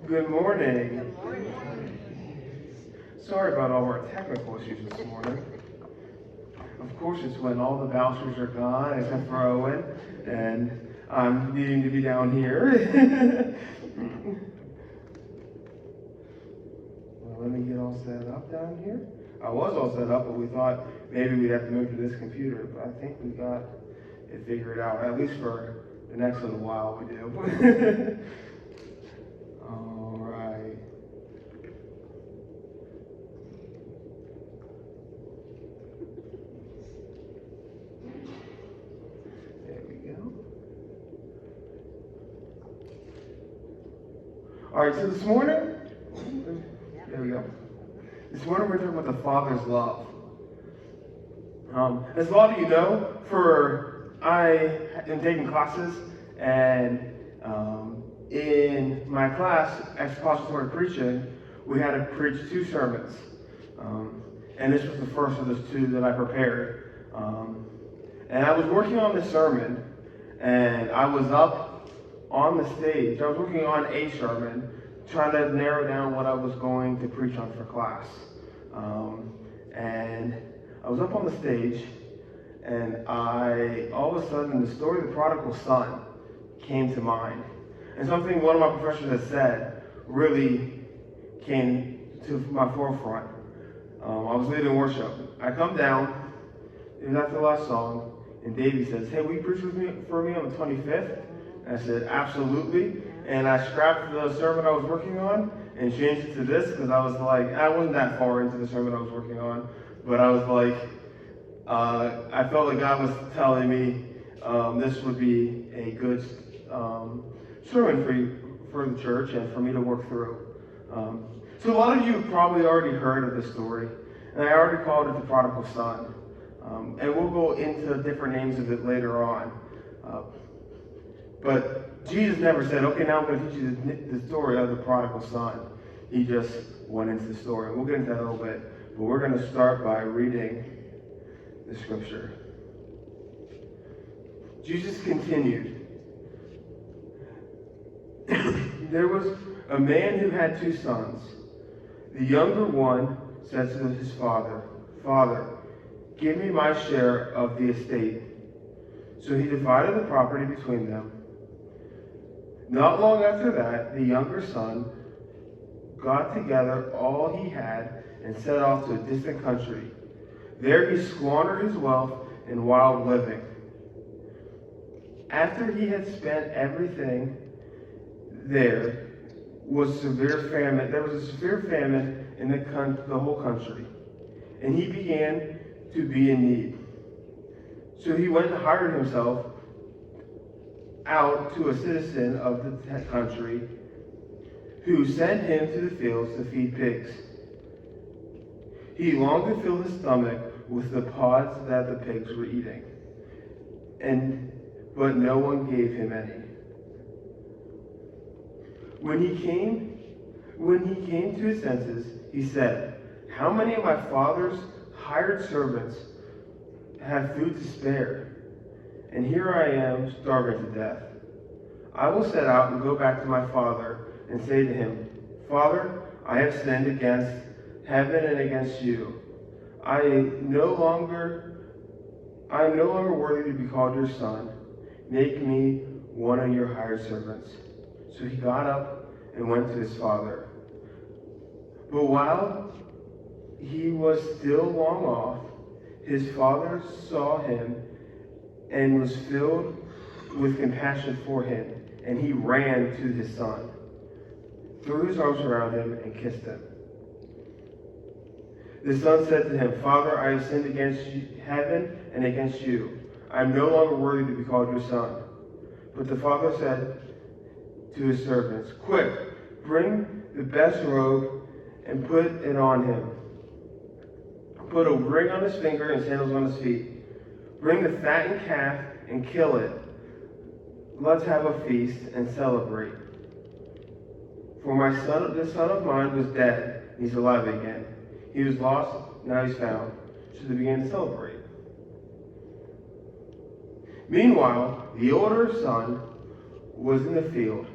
Good morning. Good morning. Sorry about all our technical issues this morning. Of course, it's when all the vouchers are gone except for Owen, and I'm needing to be down here. Well, let me get all set up down here. I was all set up, but we thought maybe we'd have to move to this computer, but I think we got it figured out, at least for the next little while we do. All right. There we go. All right, so this morning, there we go. This morning we're talking about the Father's love. As a lot of you know, I am taking classes, and in my class, expository preaching, we had to preach 2 sermons. And this was the first of those 2 that I prepared. And I was working on this sermon, and I was up on the stage. I was working on a sermon, trying to narrow down what I was going to preach on for class. And I was up on the stage, and all of a sudden, the story of the prodigal son came to mind. And something one of my professors had said really came to my forefront. I was leading worship. I come down, it was after the last song, and Davey says, "Hey, will you preach for me on the 25th? And I said, "Absolutely." And I scrapped the sermon I was working on and changed it to this, because I was like, I wasn't that far into the sermon I was working on, but I was like, I felt like God was telling me this would be a good sermon for the church and for me to work through. So a lot of you have probably already heard of this story, and I already called it the prodigal son. And we'll go into different names of it later on. But Jesus never said, "Okay, now I'm going to teach you the story of the prodigal son." He just went into the story. We'll get into that in a little bit. But we're going to start by reading the scripture. Jesus continued. There was a man who had 2 sons. The younger one said to his father, "Father, give me my share of the estate." So he divided the property between them. Not long after that, the younger son got together all he had and set off to a distant country. There he squandered his wealth in wild living. After he had spent everything, there was a severe famine in the whole country, and he began to be in need. So he went and hired himself out to a citizen of the country, who sent him to the fields to feed pigs. He longed to fill his stomach with the pods that the pigs were eating, but no one gave him any. When he came to his senses, he said, "How many of my father's hired servants have food to spare? And here I am, starving to death. I will set out and go back to my father and say to him, 'Father, I have sinned against heaven and against you. I am no longer worthy to be called your son. Make me one of your hired servants.' So he got up and went to his father. But while he was still long off, his father saw him and was filled with compassion for him, and he ran to his son, threw his arms around him, and kissed him. The son said to him, 'Father, I have sinned against heaven and against you. I am no longer worthy to be called your son.' But the father said to his servants, 'Quick, bring the best robe and put it on him. Put a ring on his finger and sandals on his feet. Bring the fattened calf and kill it. Let's have a feast and celebrate. For this son of mine was dead, and he's alive again. He was lost, now he's found.' So they began to celebrate. Meanwhile, the older son was in the field.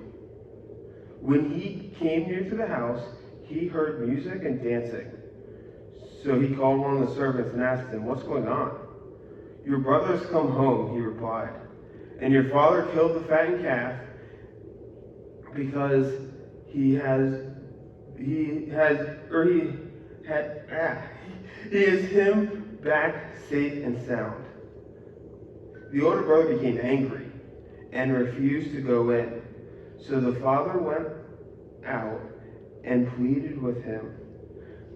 When he came near to the house, he heard music and dancing. So he called one of the servants and asked him, "What's going on?" "Your brother's come home," he replied, "and your father killed the fattened calf because he is him back safe and sound." The older brother became angry and refused to go in. So the father went out and pleaded with him.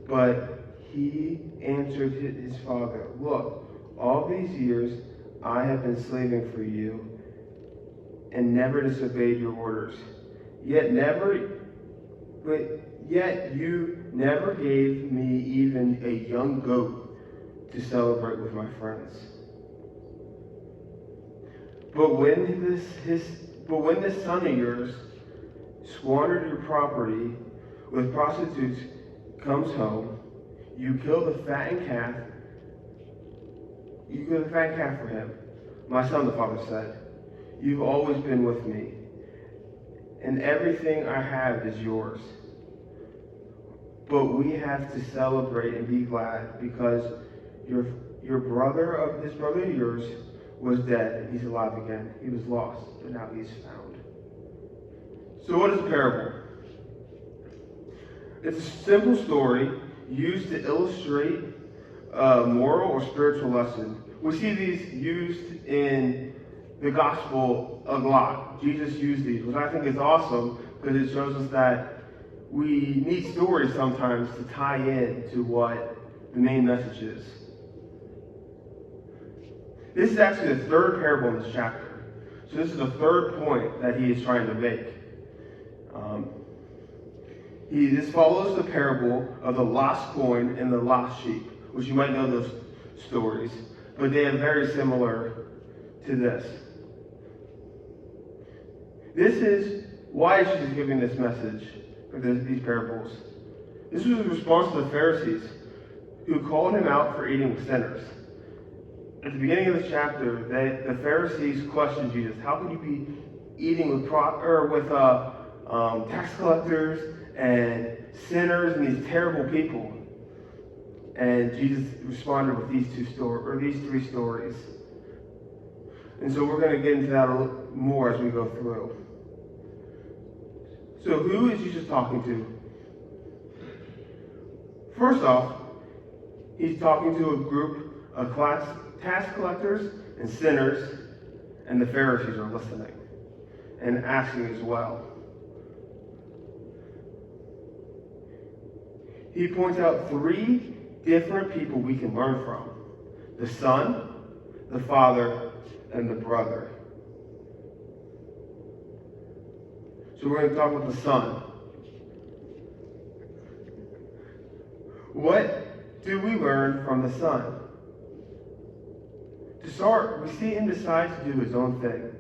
But he answered his father, "Look, all these years I have been slaving for you and never disobeyed your orders. Yet you never gave me even a young goat to celebrate with my friends. But when this son of yours squandered your property with prostitutes comes home, you kill the fattened calf. You kill the fattened calf for him." "My son," the father said, "you've always been with me, and everything I have is yours. But we have to celebrate and be glad because this brother of yours was dead and he's alive again. He was lost, but now he's found." So what is a parable? It's a simple story used to illustrate a moral or spiritual lesson. We see these used in the gospel a lot. Jesus used these, which I think is awesome because it shows us that we need stories sometimes to tie in to what the main message is. This is actually the third parable in this chapter. So this is the third point that he is trying to make. This follows the parable of the lost coin and the lost sheep, which you might know those stories, but they are very similar to this. This is why Jesus is giving this message, or these parables. This was in response to the Pharisees, who called him out for eating with sinners. At the beginning of this chapter, the Pharisees questioned Jesus. How could you be eating with tax collectors and sinners and these terrible people? And Jesus responded with these three stories. And so we're going to get into that a little more as we go through. So who is Jesus talking to? First off, he's talking to a group of tax collectors and sinners, and the Pharisees are listening and asking as well. He points out three different people we can learn from: the Son, the Father, and the brother. So we're going to talk about the Son. What do we learn from the Son? To start, we see him decide to do his own thing.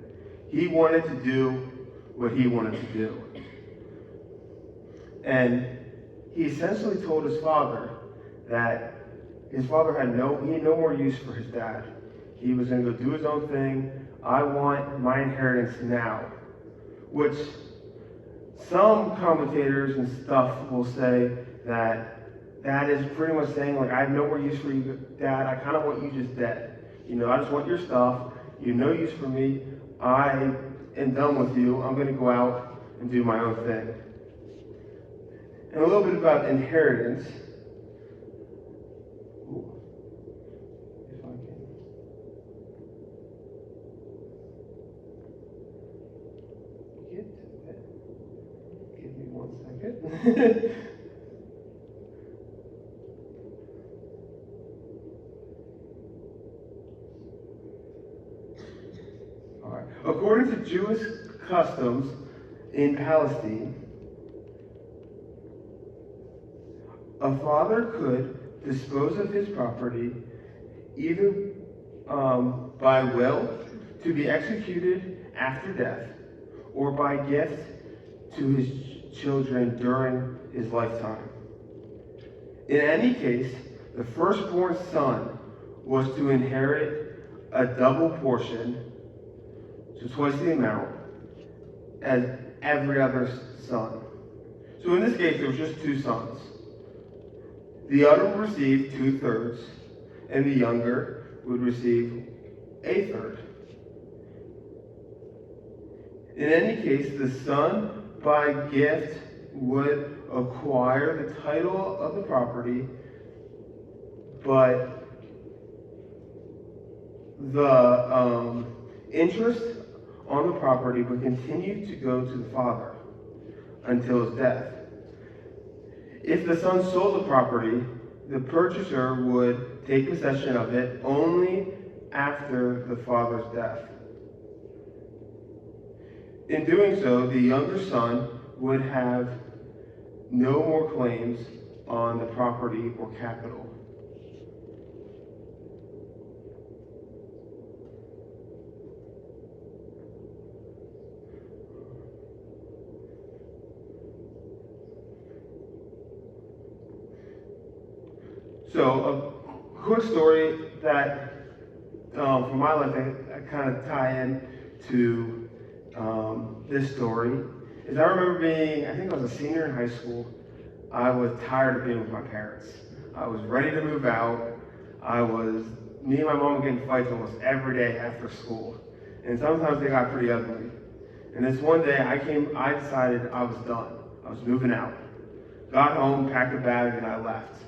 He wanted to do what he wanted to do. And he essentially told his father that his father had no more use for his dad. He was going to go do his own thing. I want my inheritance now. Which some commentators and stuff will say that is pretty much saying, like, I have no more use for you, Dad. I kind of want you just dead. I just want your stuff. You have no use for me. I am done with you. I'm going to go out and do my own thing. And a little bit about inheritance. Ooh, if I can. Get to it. Give me 1 second. All right. According to Jewish customs in Palestine, a father could dispose of his property either by will to be executed after death or by gift to his children during his lifetime. In any case, the firstborn son was to inherit a double portion so twice the amount, as every other son. So in this case, there was just two sons. The other would receive 2/3, and the younger would receive 1/3. In any case, the son by gift would acquire the title of the property, but the interest on the property would continue to go to the father until his death. If the son sold the property, the purchaser would take possession of it only after the father's death. In doing so, the younger son would have no more claims on the property or capital. So a quick story that from my life I kind of tie in to this story is I remember being, I think I was a senior in high school. I was tired of being with my parents. I was ready to move out. Me and my mom were getting fights almost every day after school. And sometimes they got pretty ugly. And this one day I decided I was done. I was moving out. Got home, packed a bag, and I left.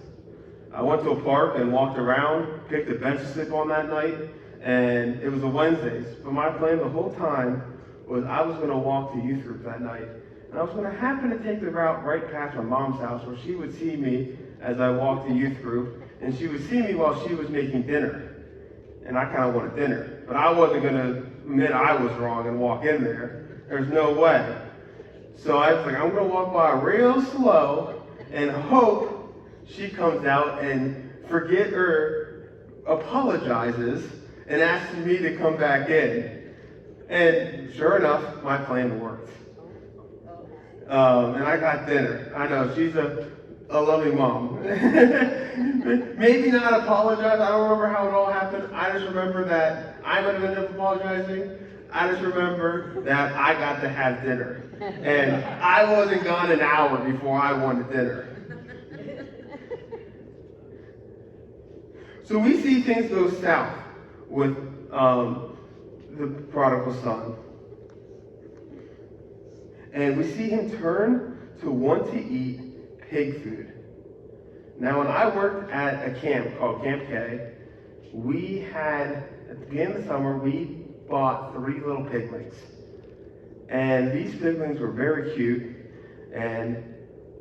I went to a park and walked around, picked a bench to sleep on that night, and it was a Wednesdays. But my plan the whole time was I was going to walk to youth group that night. And I was going to happen to take the route right past my mom's house where she would see me as I walked to youth group, and she would see me while she was making dinner. And I kind of wanted dinner. But I wasn't going to admit I was wrong and walk in there. There's no way. So I was like, I'm going to walk by real slow and hope she comes out and apologizes and asks me to come back in. And sure enough, my plan worked. And I got dinner. I know, she's a loving mom. Maybe not apologize. I don't remember how it all happened. I just remember that I might have ended up apologizing. I just remember that I got to have dinner. And I wasn't gone an hour before I wanted dinner. So we see things go south with the prodigal son. And we see him turn to want to eat pig food. Now, when I worked at a camp called Camp K, we had, at the beginning of the summer, we bought 3 little piglings. And these piglings were very cute. And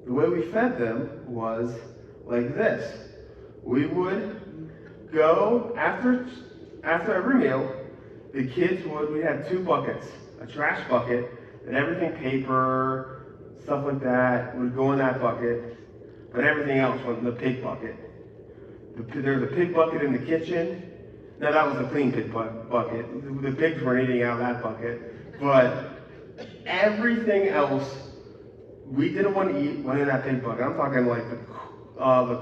the way we fed them was like this. We would go after every meal, we had 2 buckets, a trash bucket, and everything, paper, stuff like that, would go in that bucket, but everything else went in the pig bucket. There was a pig bucket in the kitchen. Now that was a clean pig bucket. The pigs weren't eating out of that bucket, but everything else we didn't want to eat went in that pig bucket. I'm talking like the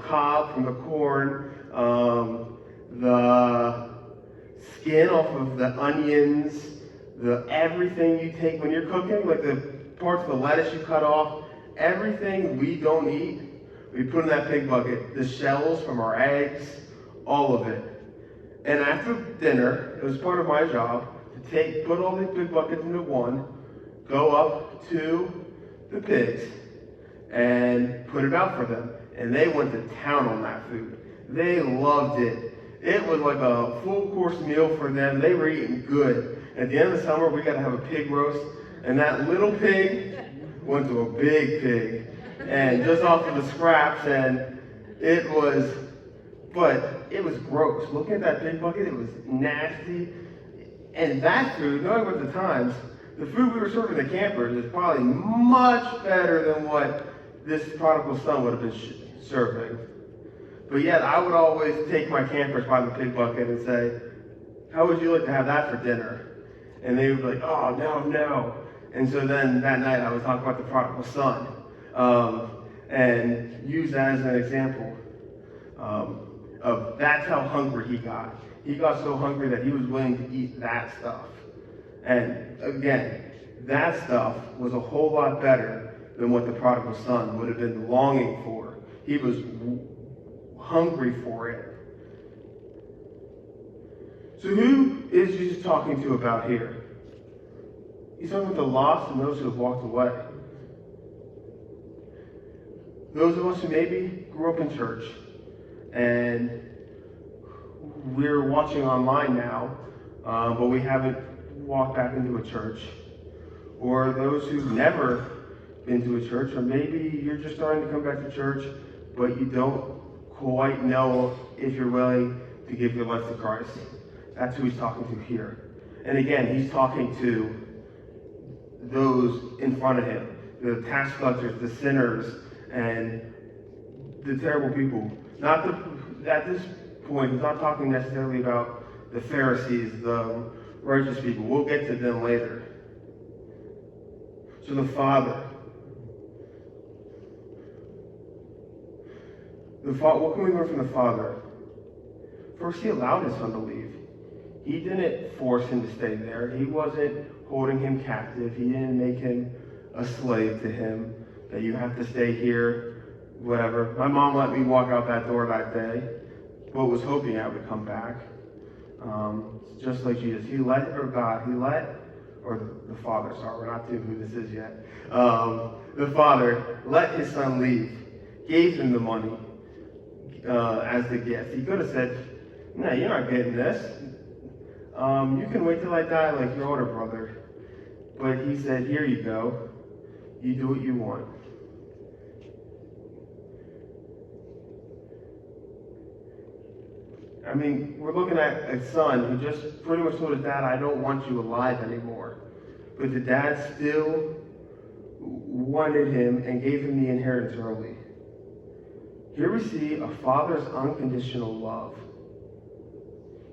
cob from the corn, the skin off of the onions, everything you take when you're cooking, like the parts of the lettuce you cut off, everything we don't eat, we put in that pig bucket. The shells from our eggs, all of it. And after dinner, it was part of my job to put all these big buckets into one, go up to the pigs, and put it out for them. And they went to town on that food. They loved it. It was like a full course meal for them. They were eating good. At the end of the summer, we got to have a pig roast, and that little pig went to a big pig, and just off of the scraps, and it was gross. Looking at that pig bucket, it was nasty. And that food, knowing what the times, the food we were serving the campers is probably much better than what this prodigal son would have been serving. But yet, I would always take my campers by the pig bucket and say, how would you like to have that for dinner? And they would be like, oh, no. And so then that night I would talk about the prodigal son and use that as an example of that's how hungry he got. He got so hungry that he was willing to eat that stuff. And again, that stuff was a whole lot better than what the prodigal son would have been longing for. He was hungry for it. So who is Jesus talking to about here? He's talking about the lost and those who have walked away. Those of us who maybe grew up in church and we're watching online now, but we haven't walked back into a church. Or those who've never been to a church, or maybe you're just starting to come back to church, but you don't quite know if you're willing to give your life to Christ. That's who he's talking to here. And again, he's talking to those in front of him, the tax collectors, the sinners, and the terrible people. At this point, he's not talking necessarily about the Pharisees, the righteous people. We'll get to them later. So the Father. What can we learn from the Father? First, he allowed his son to leave. He didn't force him to stay there. He wasn't holding him captive. He didn't make him a slave to him, that you have to stay here, whatever. My mom let me walk out that door that day, but was hoping I would come back. Just like Jesus. Or the Father, sorry, we're not to who this is yet. The Father let his son leave, gave him the money as the gift. He could have said, no, you're not getting this. You can wait till I die like your older brother. But he said, here you go. You do what you want. I mean, we're looking at a son who just pretty much told his dad, I don't want you alive anymore. But the dad still wanted him and gave him the inheritance early. Here we see a father's unconditional love.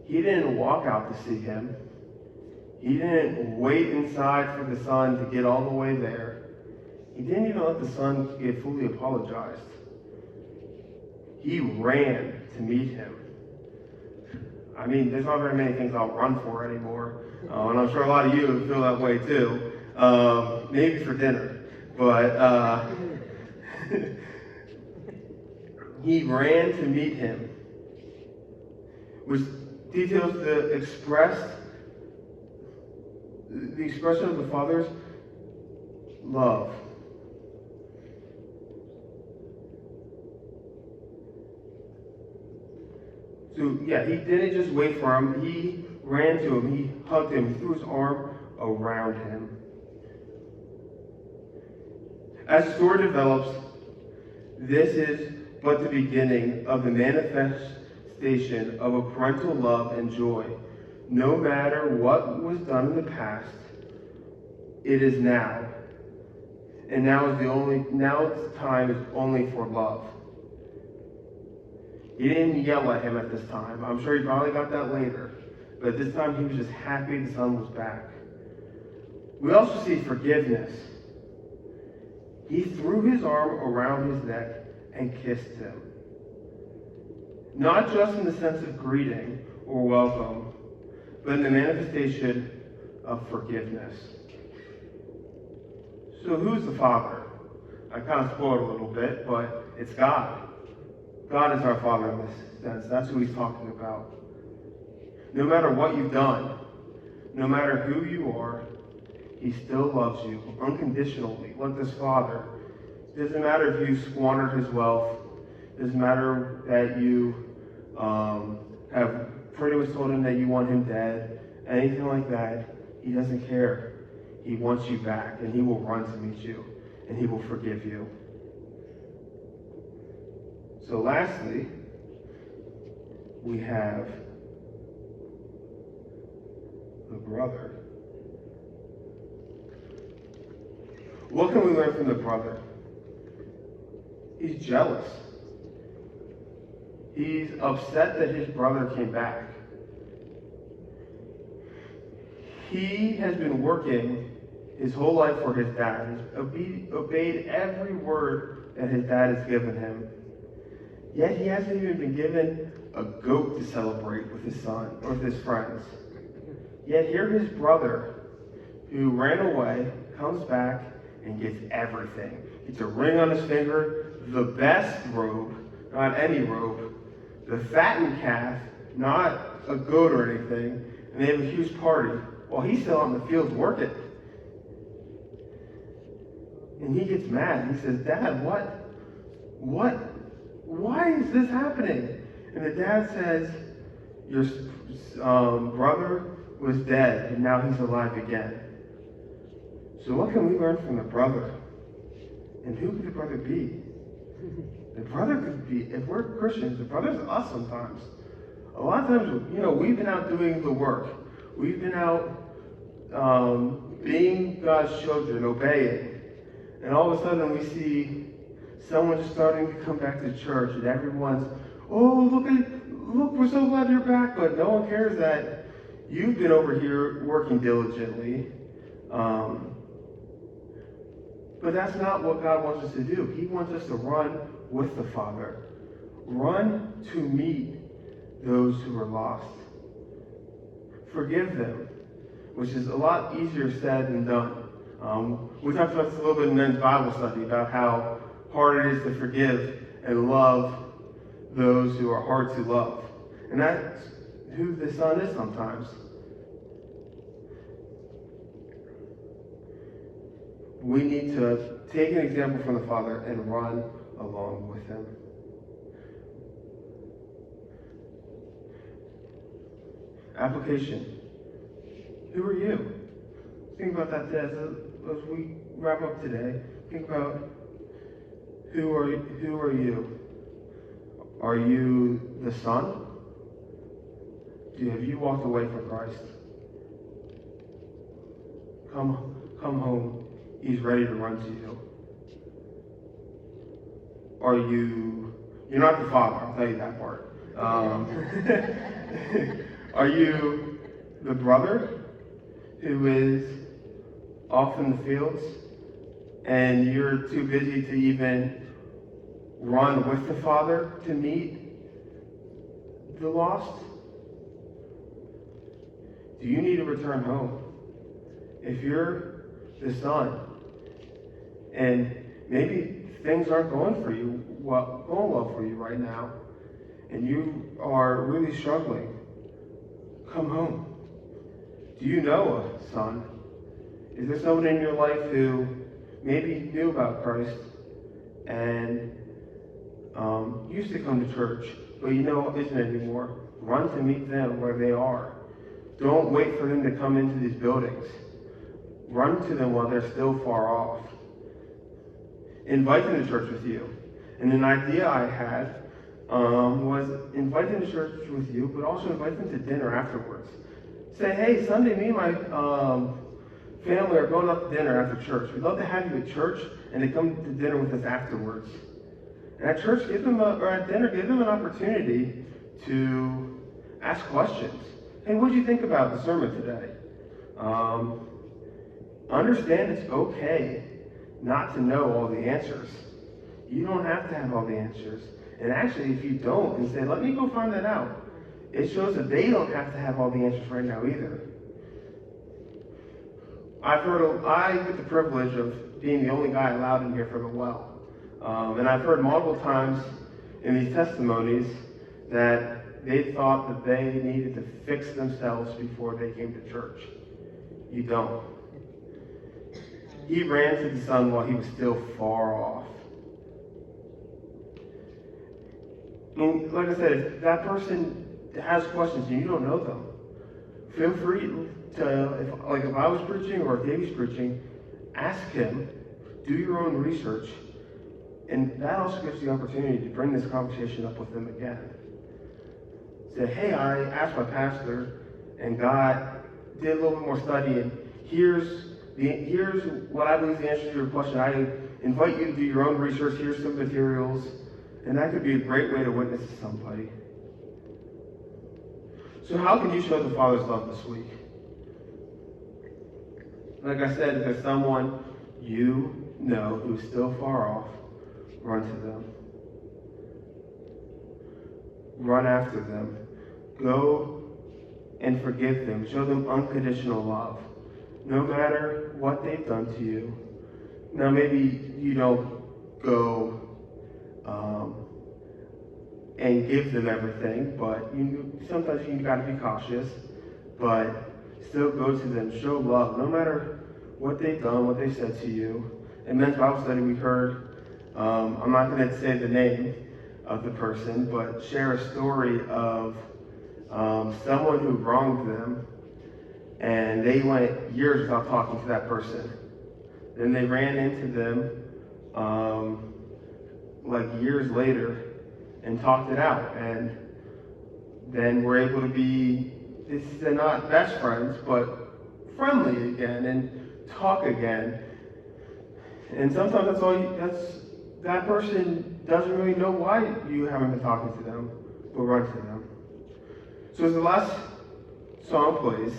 He didn't walk out to see him. He didn't wait inside for the son to get all the way there. He didn't even let the son get fully apologized. He ran to meet him. I mean, there's not very many things I'll run for anymore. And I'm sure a lot of you feel that way too. Maybe for dinner. But he ran to meet him, which details the expression of the Father's love. So yeah, he didn't just wait for him. He ran to him. He hugged him. He threw his arm around him. As the story develops, this is but the beginning of the manifestation of a parental love and joy. No matter what was done in the past, it is now. And now time is only for love. He didn't yell at him at this time. I'm sure he probably got that later. But at this time, he was just happy the son was back. We also see forgiveness. He threw his arm around his neck and kissed him. Not just in the sense of greeting or welcome, but in the manifestation of forgiveness. So who's the Father? I kind of spoiled a little bit, but it's God. God is our Father in this sense. That's who he's talking about. No matter what you've done, no matter who you are, he still loves you unconditionally, like this Father. It doesn't matter if you squandered his wealth. It doesn't matter that you have pretty much told him that you want him dead. Anything like that. He doesn't care. He wants you back, and he will run to meet you, and he will forgive you. So lastly, we have the brother. What can we learn from the brother? He's jealous. He's upset that his brother came back. He has been working his whole life for his dad. He's obeyed every word that his dad has given him. Yet he hasn't even been given a goat to celebrate with his son or with his friends. Yet here his brother who ran away comes back and gets everything. Gets a ring on his finger, the best robe, not any robe, the fattened calf, not a goat or anything, and they have a huge party while he's still out in the field working. And he gets mad. He says, "Dad, what? Why is this happening?" And the dad says, "Your brother was dead, and now he's alive again." So what can we learn from the brother? And who could the brother be? The brother could be, if we're Christians, the brother's us sometimes. A lot of times, we've been out doing the work. We've been out being God's children, obeying. And all of a sudden we see someone just starting to come back to church, and everyone's, "Oh, look, we're so glad you're back." But no one cares that you've been over here working diligently. But that's not what God wants us to do. He wants us to run with the Father. Run to meet those who are lost. Forgive them, which is a lot easier said than done. We talked about this a little bit in men's Bible study, about how hard it is to forgive and love those who are hard to love. And that's who the Son is sometimes. We need to take an example from the Father and run along with him. Application. Who are you? Think about that today. As we wrap up today, think about who are you? Are you the Son? Have you walked away from Christ? Come home. He's ready to run to you. You're not the Father, I'll tell you that part. Are you the brother who is off in the fields and you're too busy to even run with the Father to meet the lost? Do you need to return home? If you're the Son, and maybe things aren't going well for you right now, and you are really struggling, come home. Do you know a son? Is there someone in your life who maybe knew about Christ and used to come to church, but isn't anymore? Run to meet them where they are. Don't wait for them to come into these buildings. Run to them while they're still far off. Invite them to church with you. And an idea I had was invite them to church with you, but also invite them to dinner afterwards. Say, "Hey, Sunday, me and my family are going out to dinner after church. We'd love to have you at church and to come to dinner with us afterwards." And at church, or at dinner, give them an opportunity to ask questions. "Hey, what did you think about the sermon today?" Understand it's okay not to know all the answers. You don't have to have all the answers. And actually, if you don't, and say, "Let me go find that out," it shows that they don't have to have all the answers right now either. I get the privilege of being the only guy allowed in here for the well. And I've heard multiple times in these testimonies that they thought that they needed to fix themselves before they came to church. You don't. He ran to the Son while he was still far off. And like I said, if that person has questions and you don't know them, feel free to, if I was preaching or if Davey's preaching, ask him, do your own research, and that also gives you the opportunity to bring this conversation up with them again. Say, "Hey, I asked my pastor, and God did a little bit more study, and here's what I believe is the answer to your question. I invite you to do your own research. Here's some materials." And that could be a great way to witness to somebody. So how can you show the Father's love this week? Like I said, if there's someone you know who's still far off, run to them. Run after them. Go and forgive them. Show them unconditional love. no matter what they've done to you. Now, maybe you don't go and give them everything, but sometimes you got to be cautious, but still go to them, show love, no matter what they've done, what they said to you. In men's Bible study, we heard, I'm not going to say the name of the person, but share a story of someone who wronged them, and they went years without talking to that person. Then they ran into them like years later and talked it out, and then we're able to be, they're not best friends, but friendly again and talk again. And sometimes that person doesn't really know why you haven't been talking to them, but run to them. So as the last song plays,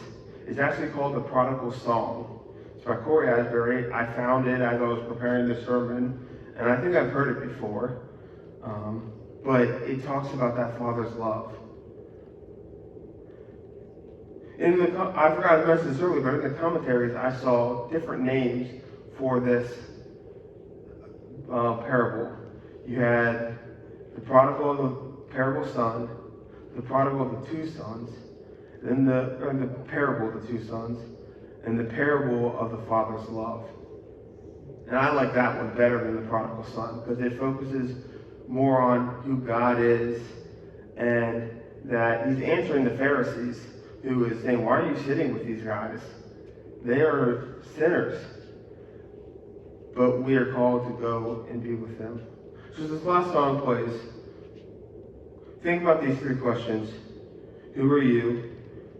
it's actually called the Prodigal Song. It's by Corey Asbury. I found it as I was preparing this sermon, and I think I've heard it before. But it talks about that father's love. I forgot to mention this earlier, but in the commentaries I saw different names for this parable. You had the prodigal of the parable son, the prodigal of the two sons, then the parable of the two sons, and the parable of the father's love. And I like that one better than the prodigal son because it focuses more on who God is and that he's answering the Pharisees who is saying, why are you sitting with these guys? They are sinners. But we are called to go and be with them. So as this last song plays, think about these three questions. Who are you?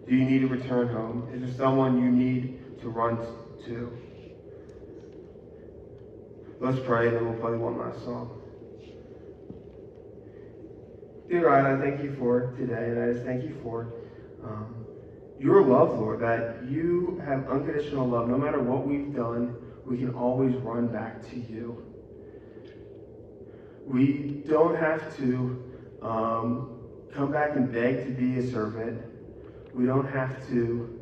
Do you need to return home? Is there someone you need to run to? Let's pray and then we'll play one last song. Dear God, I thank you for today, and I just thank you for your love, Lord, that you have unconditional love. No matter what we've done, we can always run back to you. We don't have to come back and beg to be a servant. We don't have to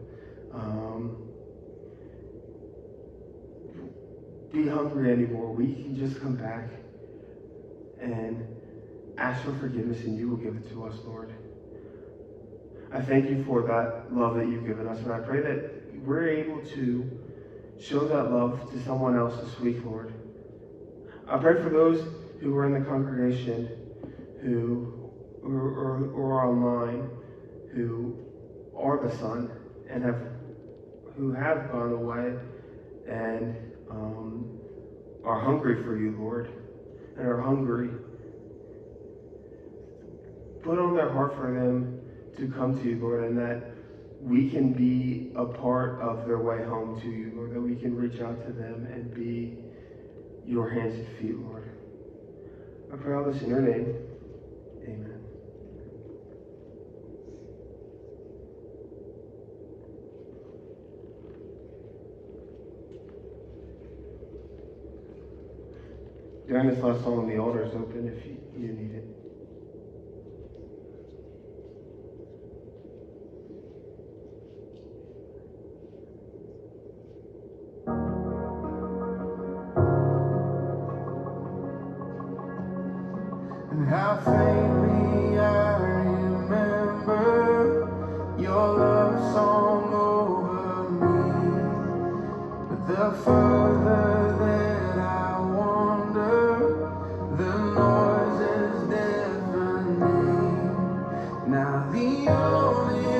be hungry anymore. We can just come back and ask for forgiveness, and you will give it to us, Lord. I thank you for that love that you've given us, and I pray that we're able to show that love to someone else this week, Lord. I pray for those who are in the congregation or online who are the Son and who have gone away and are hungry for you, Lord, and are hungry. Put on their heart for them to come to you, Lord, and that we can be a part of their way home to you, Lord, that we can reach out to them and be your hands and feet, Lord. I pray all this in your name. Amen. During this last song, the altar is open if you need it. And how faintly I remember your love song over me. But the further that I wander, the noise is deafening. Now the only